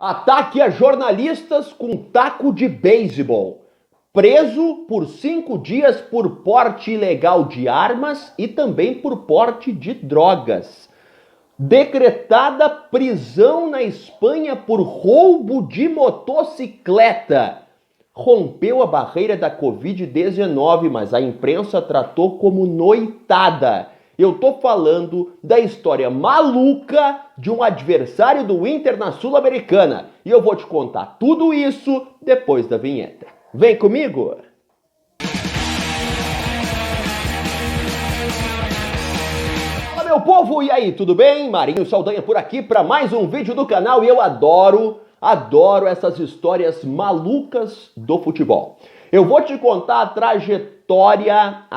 Ataque a jornalistas com taco de beisebol. Preso por 5 dias por porte ilegal de armas e também por porte de drogas. Decretada prisão na Espanha por roubo de motocicleta. Rompeu a barreira da Covid-19, mas a imprensa tratou como noitada. Eu tô falando da história maluca de um adversário do Inter na Sul-Americana. E eu vou te contar tudo isso depois da vinheta. Vem comigo! Fala, meu povo! E aí, tudo bem? Marinho Saldanha por aqui para mais um vídeo do canal. E eu adoro essas histórias malucas do futebol. Eu vou te contar a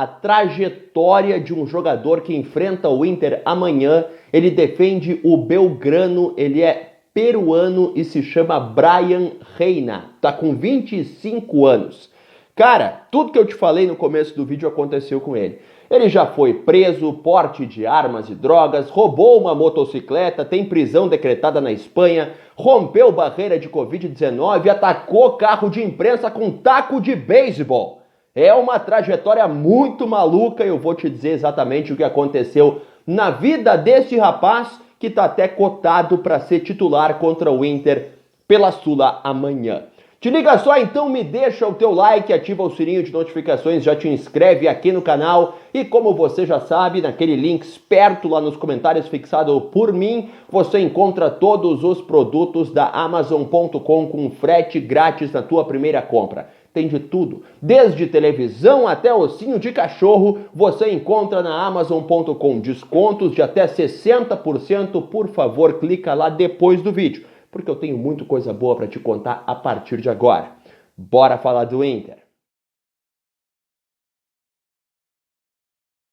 trajetória de um jogador que enfrenta o Inter amanhã. Ele defende o Belgrano, ele é peruano e se chama Brian Reina. Tá com 25 anos. Cara, tudo que eu te falei no começo do vídeo aconteceu com ele. Ele já foi preso, porte de armas e drogas, roubou uma motocicleta, tem prisão decretada na Espanha, rompeu barreira de Covid-19 e atacou carro de imprensa com taco de beisebol. É uma trajetória muito maluca e eu vou te dizer exatamente o que aconteceu na vida desse rapaz que tá até cotado para ser titular contra o Inter pela Sula amanhã. Te liga só então, me deixa o teu like, ativa o sininho de notificações, já te inscreve aqui no canal e como você já sabe, naquele link esperto lá nos comentários fixado por mim, você encontra todos os produtos da Amazon.com com frete grátis na tua primeira compra. Tem de tudo, desde televisão até ossinho de cachorro, você encontra na Amazon.com descontos de até 60%, por favor, clica lá depois do vídeo. Porque eu tenho muita coisa boa para te contar a partir de agora. Bora falar do Inter.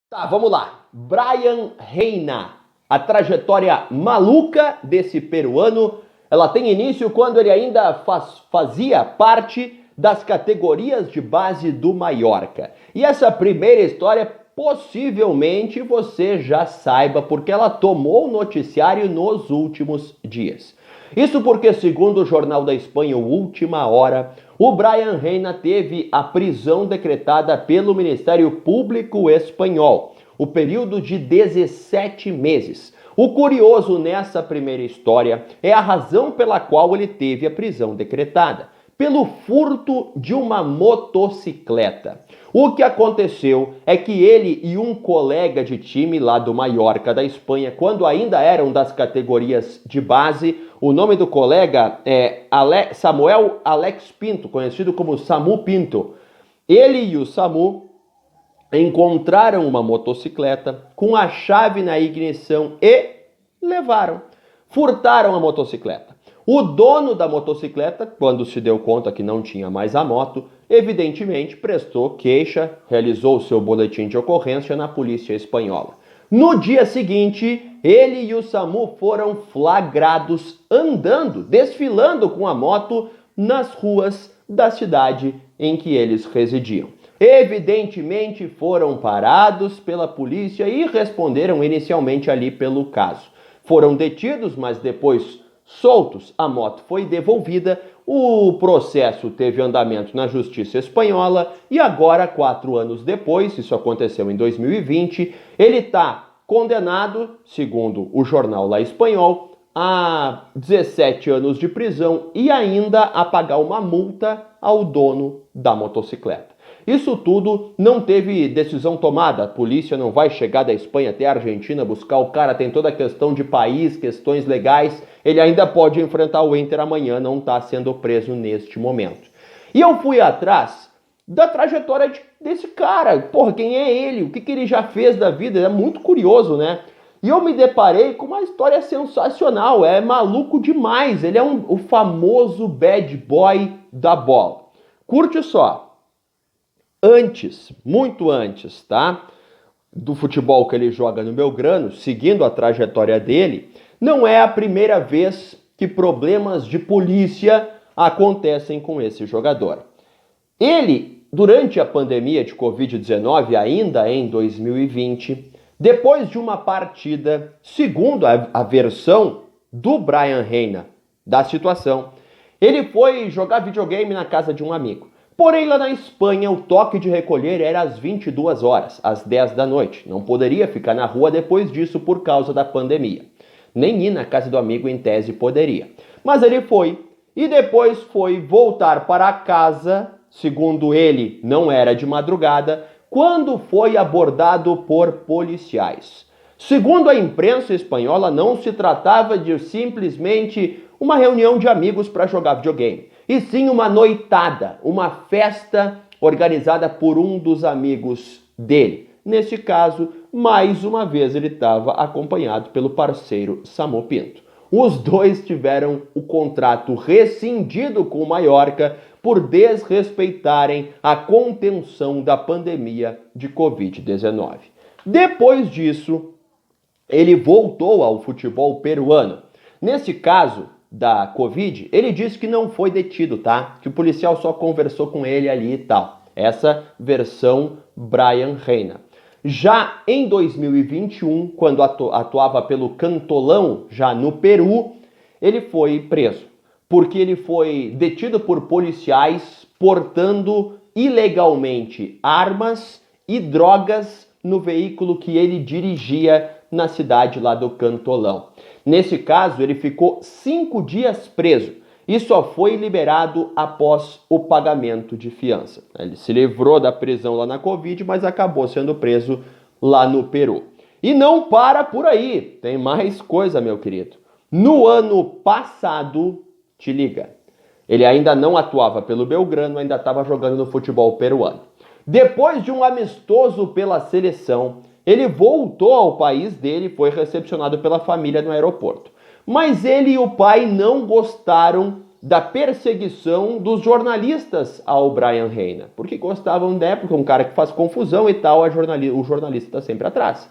Tá, vamos lá. Brian Reina. A trajetória maluca desse peruano, ela tem início quando ele ainda fazia parte das categorias de base do Mallorca. E essa primeira história possivelmente você já saiba, porque ela tomou o noticiário nos últimos dias. Isso porque, segundo o jornal da Espanha, o Última Hora, o Brian Reina teve a prisão decretada pelo Ministério Público Espanhol, o período de 17 meses. O curioso nessa primeira história é a razão pela qual ele teve a prisão decretada: pelo furto de uma motocicleta. O que aconteceu é que ele e um colega de time lá do Mallorca da Espanha, quando ainda eram das categorias de base, o nome do colega é Samuel Alex Pinto, conhecido como Samu Pinto. Ele e o Samu encontraram uma motocicleta com a chave na ignição e levaram. Furtaram a motocicleta. O dono da motocicleta, quando se deu conta que não tinha mais a moto, evidentemente prestou queixa, realizou seu boletim de ocorrência na polícia espanhola. No dia seguinte, ele e o Samu foram flagrados andando, desfilando com a moto nas ruas da cidade em que eles residiam. Evidentemente foram parados pela polícia e responderam inicialmente ali pelo caso. Foram detidos, mas depois soltos, a moto foi devolvida, o processo teve andamento na justiça espanhola e agora, 4 anos depois, isso aconteceu em 2020, ele está condenado, segundo o jornal lá espanhol, a 17 anos de prisão e ainda a pagar uma multa ao dono da motocicleta. Isso tudo não teve decisão tomada, a polícia não vai chegar da Espanha até a Argentina buscar o cara, tem toda a questão de país, questões legais, ele ainda pode enfrentar o Inter amanhã, não está sendo preso neste momento. E eu fui atrás da trajetória desse cara, porra, quem é ele, o que ele já fez da vida, é muito curioso, né? E eu me deparei com uma história sensacional, é maluco demais, ele é o famoso bad boy da bola. Curte só. Antes, muito antes, tá? Do futebol que ele joga no Belgrano, seguindo a trajetória dele, não é a primeira vez que problemas de polícia acontecem com esse jogador. Ele, durante a pandemia de Covid-19, ainda em 2020, depois de uma partida, segundo a versão do Brian Reina, da situação. Ele foi jogar videogame na casa de um amigo. Porém, lá na Espanha, o toque de recolher era às 22 horas, às 10 da noite. Não poderia ficar na rua depois disso por causa da pandemia. Nem ir na casa do amigo em tese poderia. Mas ele foi, e depois foi voltar para casa, segundo ele, não era de madrugada, quando foi abordado por policiais. Segundo a imprensa espanhola, não se tratava de simplesmente uma reunião de amigos para jogar videogame, e sim uma noitada, uma festa organizada por um dos amigos dele. Nesse caso, mais uma vez ele estava acompanhado pelo parceiro Samu Pinto. Os dois tiveram o contrato rescindido com o Mallorca por desrespeitarem a contenção da pandemia de Covid-19. Depois disso, ele voltou ao futebol peruano. Nesse caso da Covid, ele disse que não foi detido, tá? Que o policial só conversou com ele ali e tal. Essa versão Brian Reina. Já em 2021, quando atuava pelo Cantolão, já no Peru, ele foi preso, porque ele foi detido por policiais portando ilegalmente armas e drogas no veículo que ele dirigia na cidade lá do Cantolão. Nesse caso, ele ficou 5 dias preso e só foi liberado após o pagamento de fiança. Ele se livrou da prisão lá na Covid, mas acabou sendo preso lá no Peru. E não para por aí, tem mais coisa, meu querido. No ano passado, te liga, ele ainda não atuava pelo Belgrano, ainda estava jogando no futebol peruano. Depois de um amistoso pela seleção, ele voltou ao país dele e foi recepcionado pela família no aeroporto. Mas ele e o pai não gostaram da perseguição dos jornalistas ao Brian Reina. Porque gostavam, né? Porque é um cara que faz confusão e tal, o jornalista está sempre atrás.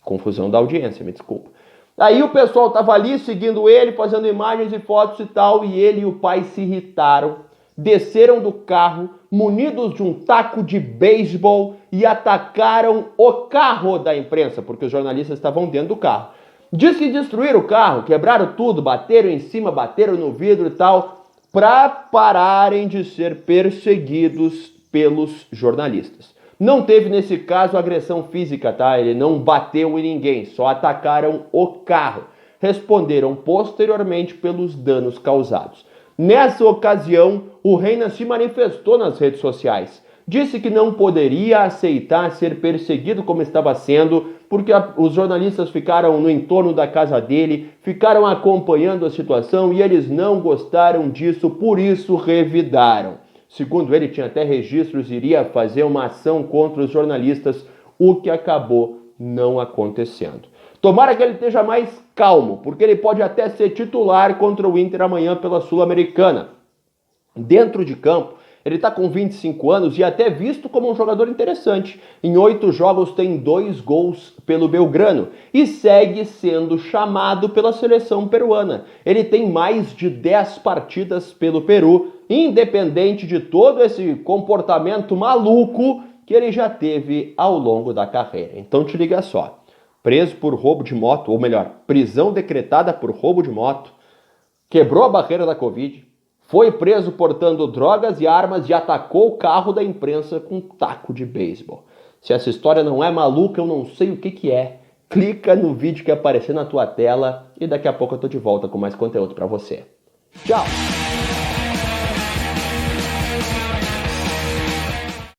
Confusão da audiência, me desculpa. Aí o pessoal estava ali seguindo ele, fazendo imagens e fotos e tal, e ele e o pai se irritaram, desceram do carro, munidos de um taco de beisebol e atacaram o carro da imprensa, porque os jornalistas estavam dentro do carro. Diz que destruíram o carro, quebraram tudo, bateram em cima, bateram no vidro e tal, para pararem de ser perseguidos pelos jornalistas. Não teve, nesse caso, agressão física, tá? Ele não bateu em ninguém, só atacaram o carro. Responderam posteriormente pelos danos causados. Nessa ocasião, o Reina se manifestou nas redes sociais. Disse que não poderia aceitar ser perseguido como estava sendo, porque os jornalistas ficaram no entorno da casa dele, ficaram acompanhando a situação e eles não gostaram disso, por isso revidaram. Segundo ele, tinha até registros, iria fazer uma ação contra os jornalistas, o que acabou não acontecendo. Tomara que ele esteja mais calmo, porque ele pode até ser titular contra o Inter amanhã pela Sul-Americana. Dentro de campo, ele está com 25 anos e é até visto como um jogador interessante. Em 8 jogos tem 2 gols pelo Belgrano e segue sendo chamado pela seleção peruana. Ele tem mais de 10 partidas pelo Peru, independente de todo esse comportamento maluco que ele já teve ao longo da carreira. Então te liga só, preso por roubo de moto, ou melhor, prisão decretada por roubo de moto, quebrou a barreira da Covid, foi preso portando drogas e armas e atacou o carro da imprensa com um taco de beisebol. Se essa história não é maluca, eu não sei o que é. Clica no vídeo que aparecer na tua tela e daqui a pouco eu tô de volta com mais conteúdo para você. Tchau!